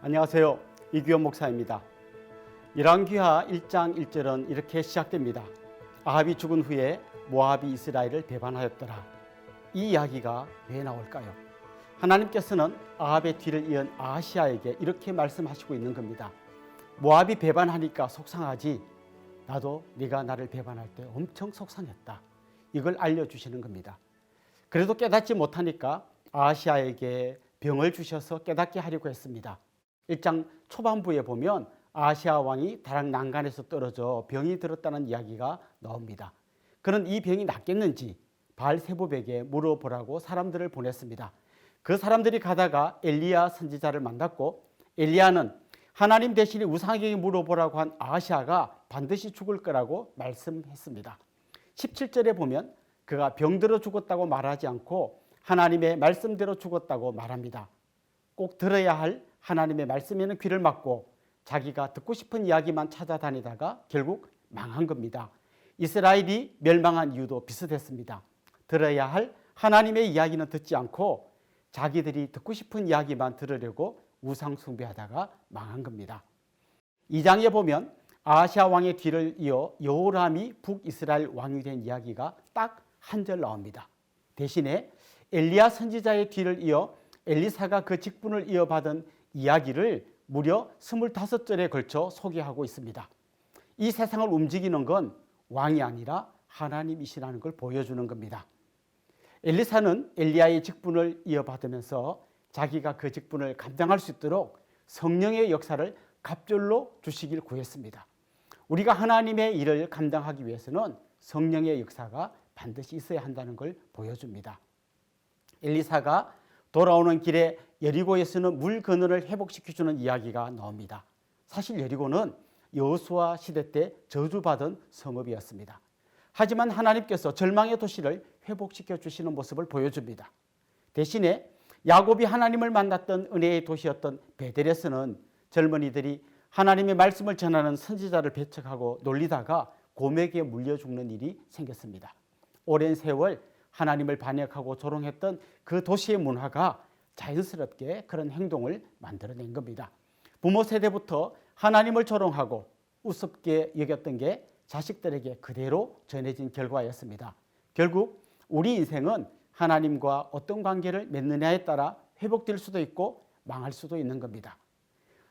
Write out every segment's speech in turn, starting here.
안녕하세요. 이규현 목사입니다. 열왕기하 1장 1절은 이렇게 시작됩니다. 아합이 죽은 후에 모압이 이스라엘을 배반하였더라. 이 이야기가 왜 나올까요? 하나님께서는 아합의 뒤를 이은 아하시아에게 이렇게 말씀하시고 있는 겁니다. 모압이 배반하니까 속상하지, 나도 네가 나를 배반할 때 엄청 속상했다. 이걸 알려주시는 겁니다. 그래도 깨닫지 못하니까 아하시아에게 병을 주셔서 깨닫게 하려고 했습니다. 1장 초반부에 보면 아하시아 왕이 다락 난간에서 떨어져 병이 들었다는 이야기가 나옵니다. 그는 이 병이 낫겠는지 바알세붑에게 물어보라고 사람들을 보냈습니다. 그 사람들이 가다가 엘리야 선지자를 만났고, 엘리야는 하나님 대신에 우상에게 물어보라고 한 아하시아가 반드시 죽을 거라고 말씀했습니다. 17절에 보면 그가 병들어 죽었다고 말하지 않고 하나님의 말씀대로 죽었다고 말합니다. 꼭 들어야 할 하나님의 말씀에는 귀를 막고 자기가 듣고 싶은 이야기만 찾아다니다가 결국 망한 겁니다. 이스라엘이 멸망한 이유도 비슷했습니다. 들어야 할 하나님의 이야기는 듣지 않고 자기들이 듣고 싶은 이야기만 들으려고 우상 숭배하다가 망한 겁니다. 2장에 보면 아하시아 왕의 뒤를 이어 여호람이 북이스라엘 왕이 된 이야기가 딱 한 절 나옵니다. 대신에 엘리야 선지자의 뒤를 이어 엘리사가 그 직분을 이어받은 이야기를 무려 25절에 걸쳐 소개하고 있습니다. 이 세상을 움직이는 건 왕이 아니라 하나님이시라는 걸 보여주는 겁니다. 엘리사는 엘리야의 직분을 이어받으면서 자기가 그 직분을 감당할 수 있도록 성령의 역사를 갑절로 주시길 구했습니다. 우리가 하나님의 일을 감당하기 위해서는 성령의 역사가 반드시 있어야 한다는 걸 보여줍니다. 엘리사가 돌아오는 길에 여리고에서는 물 근원을 회복시켜주는 이야기가 나옵니다. 사실 여리고는 여호수아 시대 때 저주받은 성읍이었습니다. 하지만 하나님께서 절망의 도시를 회복시켜 주시는 모습을 보여줍니다. 대신에 야곱이 하나님을 만났던 은혜의 도시였던 베델에서는 젊은이들이 하나님의 말씀을 전하는 선지자를 배척하고 놀리다가 곰에게 물려 죽는 일이 생겼습니다. 오랜 세월 하나님을 반역하고 조롱했던 그 도시의 문화가 자연스럽게 그런 행동을 만들어낸 겁니다. 부모 세대부터 하나님을 조롱하고 우습게 여겼던 게 자식들에게 그대로 전해진 결과였습니다. 결국 우리 인생은 하나님과 어떤 관계를 맺느냐에 따라 회복될 수도 있고 망할 수도 있는 겁니다.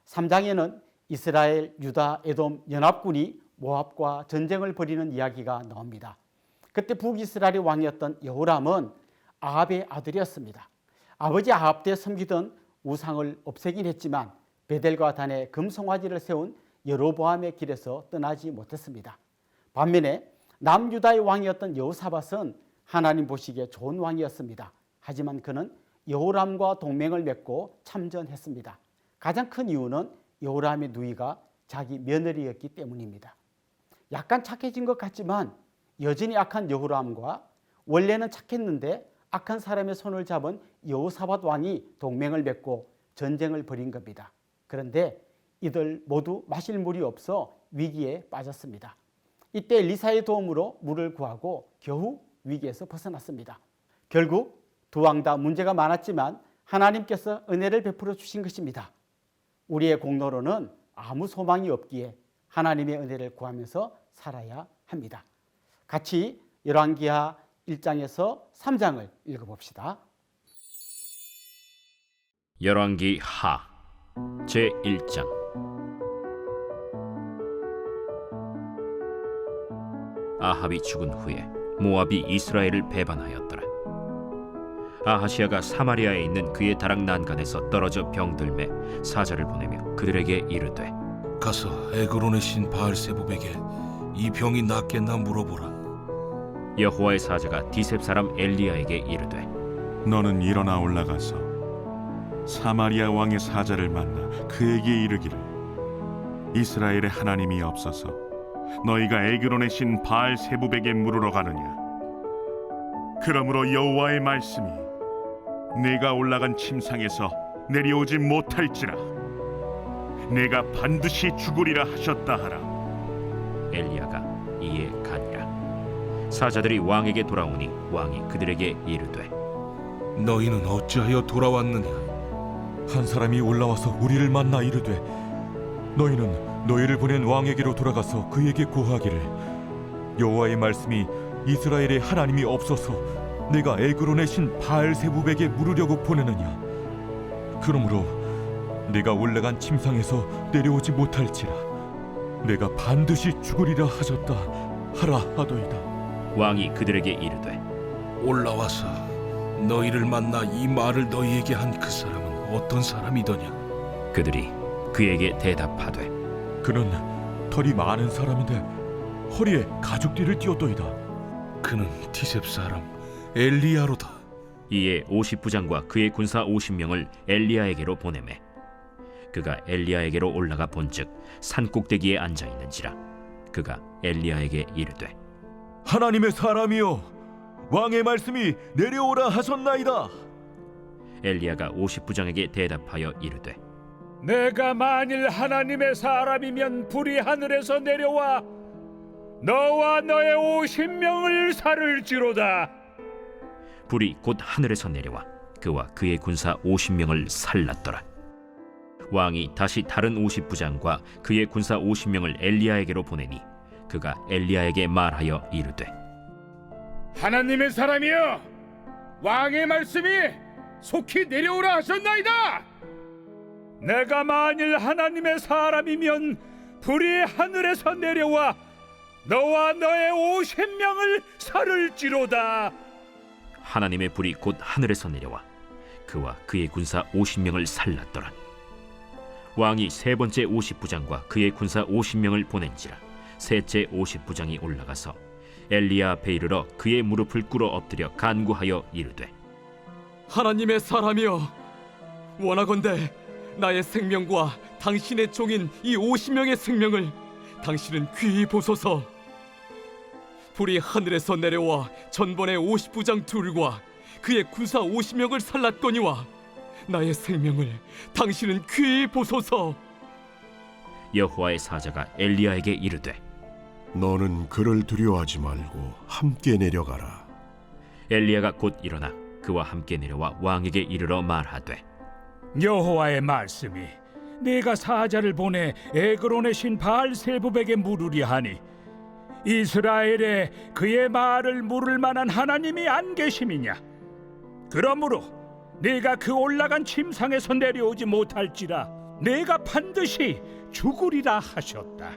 3장에는 이스라엘, 유다, 에돔 연합군이 모압과 전쟁을 벌이는 이야기가 나옵니다. 그때 북이스라엘의 왕이었던 여호람은 아합의 아들이었습니다. 아버지 아합 때 섬기던 우상을 없애긴 했지만 베델과 단에 금송아지를 세운 여로보암의 길에서 떠나지 못했습니다. 반면에 남유다의 왕이었던 여호사밧은 하나님 보시기에 좋은 왕이었습니다. 하지만 그는 여호람과 동맹을 맺고 참전했습니다. 가장 큰 이유는 여호람의 누이가 자기 며느리였기 때문입니다. 약간 착해진 것 같지만 여전히 악한 여호람과 원래는 착했는데 악한 사람의 손을 잡은 여호사밧 왕이 동맹을 맺고 전쟁을 벌인 겁니다. 그런데 이들 모두 마실 물이 없어 위기에 빠졌습니다. 이때 엘리사의 도움으로 물을 구하고 겨우 위기에서 벗어났습니다. 결국 두 왕 다 문제가 많았지만 하나님께서 은혜를 베풀어 주신 것입니다. 우리의 공로로는 아무 소망이 없기에 하나님의 은혜를 구하면서 살아야 합니다. 같이 열왕기하 1장에서 3장을 읽어봅시다. 열왕기하 제1장. 아합이 죽은 후에 모압이 이스라엘을 배반하였더라. 아하시아가 사마리아에 있는 그의 다락 난간에서 떨어져 병들매 사자를 보내며 그들에게 이르되, 가서 에그론의 신 바알세붑에게 이 병이 낫겠나 물어보라. 여호와의 사자가 디셉 사람 엘리야에게 이르되, 너는 일어나 올라가서 사마리아 왕의 사자를 만나 그에게 이르기를, 이스라엘의 하나님이 없어서 너희가 에그론의 신 바알세붑에게 물으러 가느냐? 그러므로 여호와의 말씀이 네가 올라간 침상에서 내려오지 못할지라 내가 반드시 죽으리라 하셨다 하라. 엘리야가 이에 가니라. 사자들이 왕에게 돌아오니 왕이 그들에게 이르되 너희는 어찌하여 돌아왔느냐? 한 사람이 올라와서 우리를 만나 이르되 너희는 너희를 보낸 왕에게로 돌아가서 그에게 고하기를 여호와의 말씀이 이스라엘의 하나님이 없어서 내가 에그론의 신 바알세부백에 물으려고 보내느냐. 그러므로 내가 올라간 침상에서 내려오지 못할지라 내가 반드시 죽으리라 하셨다 하라 하도이다. 왕이 그들에게 이르되 올라와서 너희를 만나 이 말을 너희에게 한 그 사람은 어떤 사람이더냐? 그들이 그에게 대답하되 그는 털이 많은 사람인데 허리에 가죽띠를 띠었도이다. 그는 디셉 사람 엘리야로다. 이에 50부장과 그의 군사 50명을 엘리야에게로 보내매 그가 엘리야에게로 올라가 본즉 산 꼭대기에 앉아 있는지라 그가 엘리야에게 이르되 하나님의 사람이여 왕의 말씀이 내려오라 하셨나이다. 엘리야가 50부장에게 대답하여 이르되 내가 만일 하나님의 사람이면 불이 하늘에서 내려와 너와 너의 50명을 살을지로다. 불이 곧 하늘에서 내려와 그와 그의 군사 50명을 살랐더라. 왕이 다시 다른 50부장과 그의 군사 50명을 엘리야에게로 보내니 그가 엘리야에게 말하여 이르되 하나님의 사람이여, 왕의 말씀이 속히 내려오라 하셨나이다. 내가 만일 하나님의 사람이면 불이 하늘에서 내려와 너와 너의 50명을 살을지로다. 하나님의 불이 곧 하늘에서 내려와 그와 그의 군사 50명을 살랐더라. 왕이 세 번째 50부장과 그의 군사 50명을 보낸지라 셋째 50부장이 올라가서 엘리야 앞에 이르러 그의 무릎을 꿇어 엎드려 간구하여 이르되 하나님의 사람이여, 원하건대 나의 생명과 당신의 종인 이 50명의 생명을 당신은 귀히 보소서. 불이 하늘에서 내려와 전번에 50부장 둘과 그의 군사 50명을 살랐거니와 나의 생명을 당신은 귀히 보소서. 여호와의 사자가 엘리야에게 이르되 너는 그를 두려워하지 말고 함께 내려가라. 엘리야가 곧 일어나 그와 함께 내려와 왕에게 이르러 말하되 여호와의 말씀이 내가 사자를 보내 에그론의 신 바알세부백에 물으리 하니 이스라엘에 그의 말을 물을 만한 하나님이 안 계심이냐? 그러므로 네가 그 올라간 침상에서 내려오지 못할지라 내가 반드시 죽으리라 하셨다.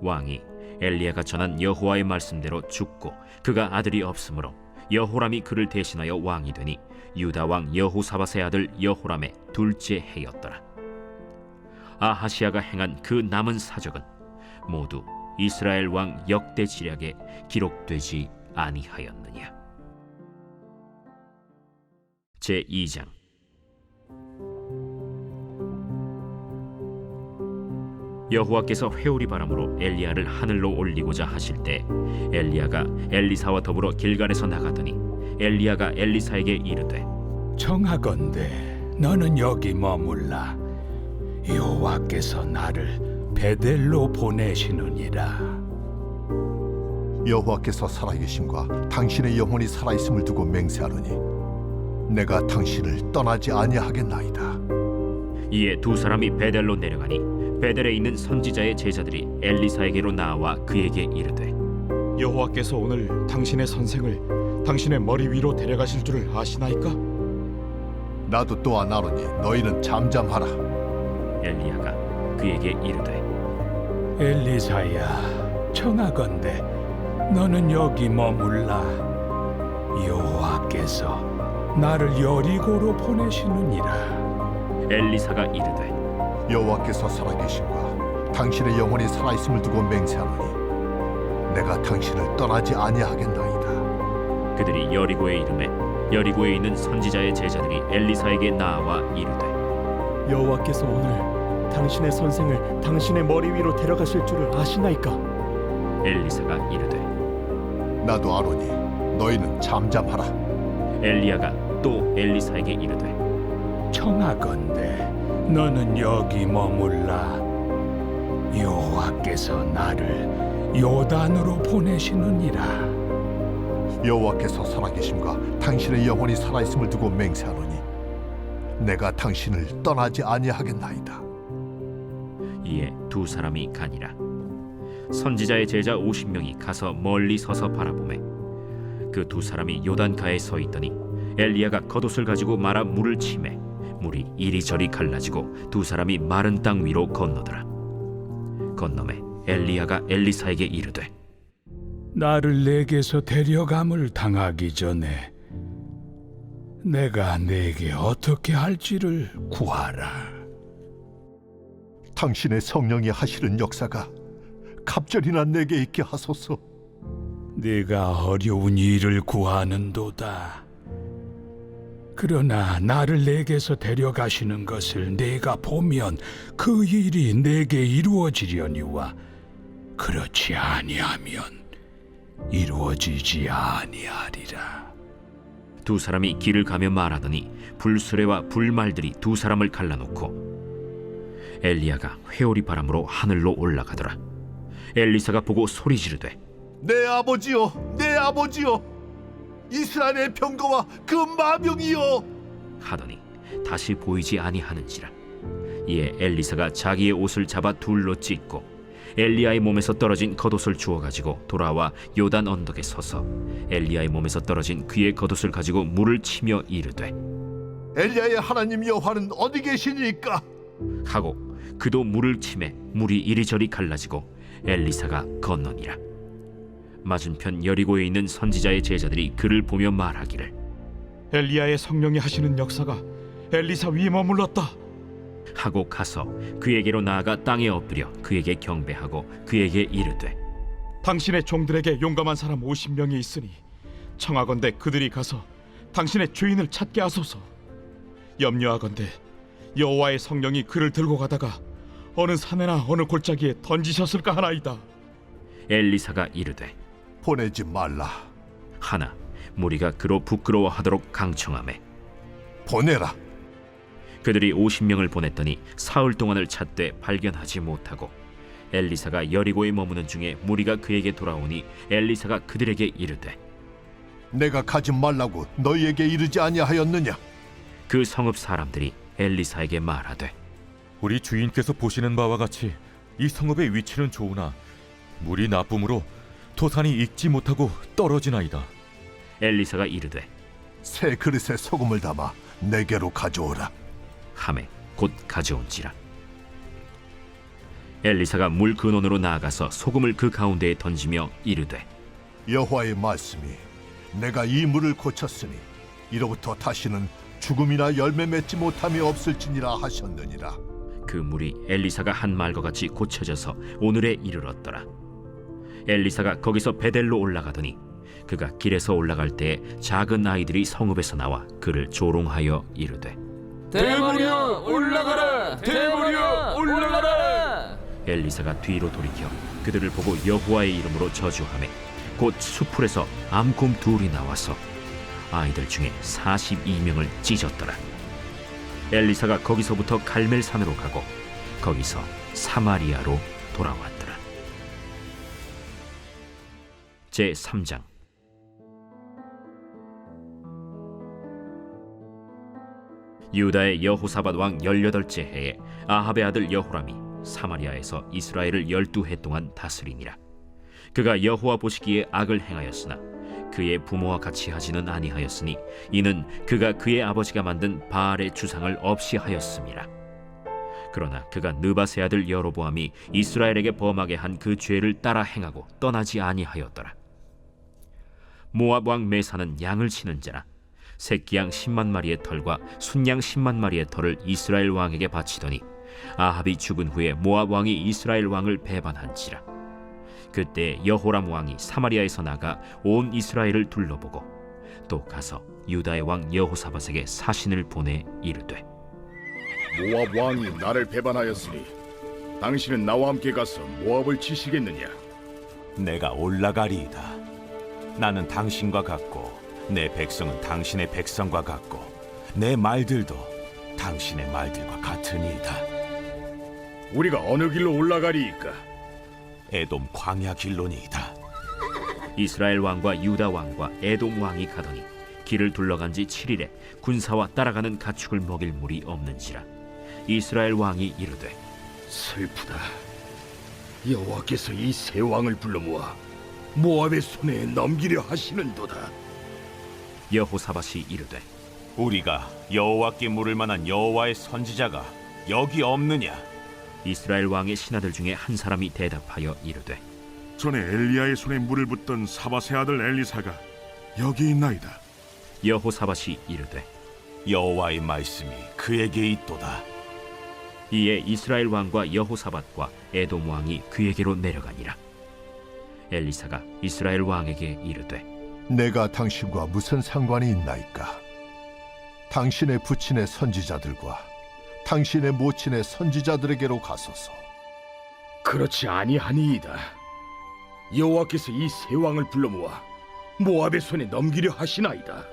왕이 엘리야가 전한 여호와의 말씀대로 죽고 그가 아들이 없으므로 여호람이 그를 대신하여 왕이 되니 유다 왕 여호사밧의 아들 여호람의 둘째 해였더라. 아하시아가 행한 그 남은 사적은 모두 이스라엘 왕 역대 지략에 기록되지 아니하였느냐. 제2장. 여호와께서 회오리 바람으로 엘리야를 하늘로 올리고자 하실 때 엘리야가 엘리사와 더불어 길갈에서 나가더니 엘리야가 엘리사에게 이르되 청하건대 너는 여기 머물라. 여호와께서 나를 베델로 보내시느니라. 여호와께서 살아계심과 당신의 영혼이 살아있음을 두고 맹세하노니 내가 당신을 떠나지 아니하겠나이다. 이에 두 사람이 베델로 내려가니 베델에 있는 선지자의 제자들이 엘리사에게로 나와 그에게 이르되 여호와께서 오늘 당신의 선생을 당신의 머리 위로 데려가실 줄을 아시나이까? 나도 또한 아노니 너희는 잠잠하라. 엘리야가 그에게 이르되 엘리사야, 청하건대 너는 여기 머물라. 여호와께서 나를 여리고로 보내시느니라. 엘리사가 이르되 여호와께서 살아계심과 당신의 영혼이 살아있음을 두고 맹세하노니 내가 당신을 떠나지 아니하겠나이다. 그들이 여리고에 이르매 여리고에 있는 선지자의 제자들이 엘리사에게 나와 이르되 여호와께서 오늘 당신의 선생을 당신의 머리 위로 데려가실 줄을 아시나이까? 엘리사가 이르되 나도 아노니 너희는 잠잠하라. 엘리야가 또 엘리사에게 이르되 청하건대 너는 여기 머물라. 여호와께서 나를 요단으로 보내시느니라. 여호와께서 살아계심과 당신의 영혼이 살아있음을 두고 맹세하노니 내가 당신을 떠나지 아니하겠나이다. 이에 두 사람이 가니라. 선지자의 제자 50명이 가서 멀리 서서 바라보매 그 두 사람이 요단가에 서 있더니 엘리야가 겉옷을 가지고 말아 물을 치매 물이 이리저리 갈라지고 두 사람이 마른 땅 위로 건너더라. 건너매 엘리야가 엘리사에게 이르되 나를 내게서 데려감을 당하기 전에 내가 내게 어떻게 할지를 구하라. 당신의 성령이 하시는 역사가 갑절이나 내게 있게 하소서. 네가 어려운 일을 구하는도다. 그러나 나를 내게서 데려가시는 것을 내가 보면 그 일이 내게 이루어지려니와 그렇지 아니하면 이루어지지 아니하리라. 두 사람이 길을 가며 말하더니 불수레와 불말들이 두 사람을 갈라놓고 엘리야가 회오리 바람으로 하늘로 올라가더라. 엘리사가 보고 소리 지르되 내 아버지여, 내 아버지여, 이스라엘의 병거와 그 마병이여 하더니 다시 보이지 아니하는지라. 이에 엘리사가 자기의 옷을 잡아 둘로 찢고 엘리야의 몸에서 떨어진 겉옷을 주워 가지고 돌아와 요단 언덕에 서서 엘리야의 몸에서 떨어진 그의 겉옷을 가지고 물을 치며 이르되 엘리야의 하나님 여호와는 어디 계시니까? 하고 그도 물을 치매 물이 이리저리 갈라지고 엘리사가 건너니라. 맞은편 여리고에 있는 선지자의 제자들이 그를 보며 말하기를 엘리야의 성령이 하시는 역사가 엘리사 위에 머물렀다 하고 가서 그에게로 나아가 땅에 엎드려 그에게 경배하고 그에게 이르되 당신의 종들에게 용감한 사람 50명이 있으니 청하건대 그들이 가서 당신의 주인을 찾게 하소서. 염려하건대 여호와의 성령이 그를 들고 가다가 어느 산에나 어느 골짜기에 던지셨을까 하나이다. 엘리사가 이르되 보내지 말라. 하나 무리가 그로 부끄러워하도록 강청하매 보내라. 그들이 50명을 보냈더니 사흘 동안을 찾되 발견하지 못하고 엘리사가 여리고에 머무는 중에 무리가 그에게 돌아오니 엘리사가 그들에게 이르되 내가 가지 말라고 너희에게 이르지 아니하였느냐? 그 성읍 사람들이 엘리사에게 말하되 우리 주인께서 보시는 바와 같이 이 성읍의 위치는 좋으나 물이 나쁨으로 토산이 익지 못하고 떨어지나이다. 엘리사가 이르되 새 그릇에 소금을 담아 내게로 가져오라. 하매 곧 가져온지라. 엘리사가 물 근원으로 나아가서 소금을 그 가운데에 던지며 이르되 여호와의 말씀이 내가 이 물을 고쳤으니 이로부터 다시는 죽음이나 열매 맺지 못함이 없을지니라 하셨느니라. 그 물이 엘리사가 한 말과 같이 고쳐져서 오늘에 이르렀더라. 엘리사가 거기서 베델로 올라가더니 그가 길에서 올라갈 때에 작은 아이들이 성읍에서 나와 그를 조롱하여 이르되 대머리여 올라가라! 대머리여 올라가라! 엘리사가 뒤로 돌이켜 그들을 보고 여호와의 이름으로 저주하매 곧 수풀에서 암곰 둘이 나와서 아이들 중에 42명을 찢었더라. 엘리사가 거기서부터 갈멜산으로 가고 거기서 사마리아로 돌아왔더라. 제 3장. 유다의 여호사밧 왕 18째 해에 아합의 아들 여호람이 사마리아에서 이스라엘을 12해 동안 다스리니라. 그가 여호와 보시기에 악을 행하였으나 그의 부모와 같이 하지는 아니하였으니 이는 그가 그의 아버지가 만든 바알의 주상을 없이 하였음이라. 그러나 그가 느밧의 아들 여로보암이 이스라엘에게 범하게 한 그 죄를 따라 행하고 떠나지 아니하였더라. 모압 왕 메사는 양을 치는 자라 새끼양 10만 마리의 털과 순양 10만 마리의 털을 이스라엘 왕에게 바치더니 아합이 죽은 후에 모압 왕이 이스라엘 왕을 배반한지라. 그때 여호람 왕이 사마리아에서 나가 온 이스라엘을 둘러보고 또 가서 유다의 왕 여호사밧에게 사신을 보내 이르되 모압 왕이 나를 배반하였으니 당신은 나와 함께 가서 모압을 치시겠느냐? 내가 올라가리이다. 나는 당신과 같고 내 백성은 당신의 백성과 같고 내 말들도 당신의 말들과 같으니이다. 우리가 어느 길로 올라가리이까? 에돔 광야 길로니이다. 이스라엘 왕과 유다 왕과 에돔 왕이 가더니 길을 둘러간 지 7일에 군사와 따라가는 가축을 먹일 물이 없는지라. 이스라엘 왕이 이르되 슬프다. 여호와께서 이 세 왕을 불러 모아 모압의 손에 넘기려 하시는도다. 여호사밧이 이르되 우리가 여호와께 물을 만한 여호와의 선지자가 여기 없느냐? 이스라엘 왕의 신하들 중에 한 사람이 대답하여 이르되 전에 엘리야의 손에 물을 붓던 사밧의 아들 엘리사가 여기 있나이다. 여호사밧이 이르되 여호와의 말씀이 그에게 있도다. 이에 이스라엘 왕과 여호사밧과 에돔 왕이 그에게로 내려가니라. 엘리사가 이스라엘 왕에게 이르되 내가 당신과 무슨 상관이 있나이까? 당신의 부친의 선지자들과 당신의 모친의 선지자들에게로 가소서. 그렇지 아니하니이다. 여호와께서 이 세 왕을 불러 모아 모압의 손에 넘기려 하시나이다.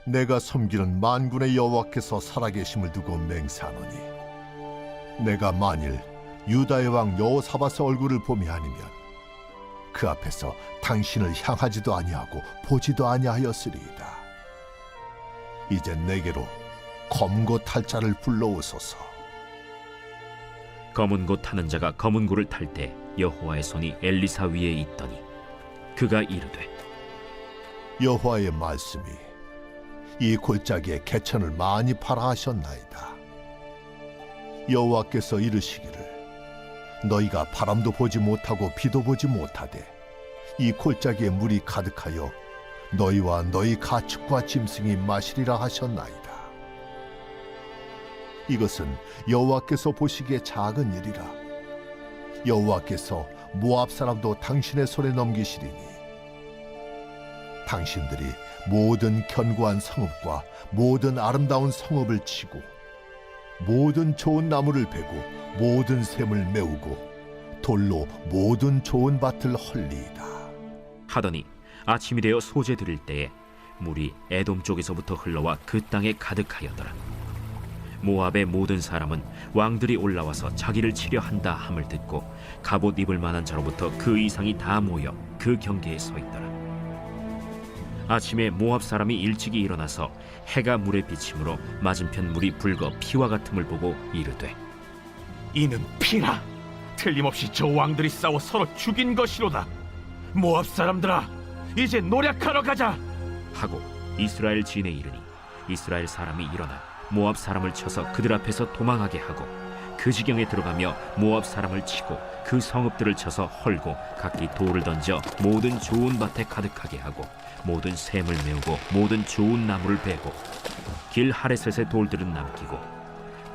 내가 섬기는 만군의 여호와께서 살아계심을 두고 맹세하노니 내가 만일 유다의 왕 여호사밧의 얼굴을 봄이 아니면 그 앞에서 당신을 향하지도 아니하고 보지도 아니하였으리이다. 이제 내게로 검고 탈 자를 불러오소서. 검은 고 타는 자가 검은 고를 탈 때 여호와의 손이 엘리사 위에 있더니 그가 이르되 여호와의 말씀이 이 골짜기에 개천을 많이 팔아 하셨나이다. 여호와께서 이르시기를 너희가 바람도 보지 못하고 비도 보지 못하되 이 골짜기에 물이 가득하여 너희와 너희 가축과 짐승이 마시리라 하셨나이다. 이것은 여호와께서 보시기에 작은 일이라. 여호와께서 모압 사람도 당신의 손에 넘기시리니 당신들이 모든 견고한 성읍과 모든 아름다운 성읍을 치고 모든 좋은 나무를 베고 모든 샘을 메우고 돌로 모든 좋은 밭을 헐리이다. 하더니 아침이 되어 소재 드릴 때에 물이 에돔 쪽에서부터 흘러와 그 땅에 가득하였더라. 모압의 모든 사람은 왕들이 올라와서 자기를 치려 한다 함을 듣고 갑옷 입을 만한 자로부터 그 이상이 다 모여 그 경계에 서 있더라. 아침에 모압 사람이 일찍이 일어나서 해가 물에 비침으로 맞은편 물이 붉어 피와 같음을 보고 이르되 이는 피라. 틀림없이 저 왕들이 싸워 서로 죽인 것이로다. 모압 사람들아, 이제 노력하러 가자 하고 이스라엘 진에 이르니 이스라엘 사람이 일어나 모압 사람을 쳐서 그들 앞에서 도망하게 하고 그 지경에 들어가며 모압 사람을 치고 그 성읍들을 쳐서 헐고 각기 돌을 던져 모든 좋은 밭에 가득하게 하고 모든 샘을 메우고 모든 좋은 나무를 베고 길 하레셋의 돌들은 남기고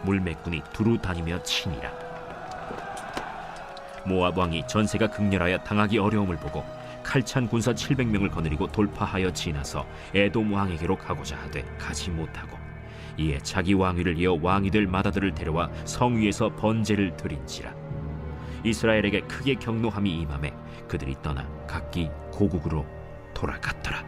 물매꾼이 두루 다니며 치니라. 모압 왕이 전세가 극렬하여 당하기 어려움을 보고 칼찬 군사 700명을 거느리고 돌파하여 지나서 에돔 왕에게로 가고자 하되 가지 못하고 이에 자기 왕위를 이어 왕이 될 맏아들을 데려와 성 위에서 번제를 드린지라. 이스라엘에게 크게 경노함이 임하매 그들이 떠나 각기 고국으로 돌아갔더라.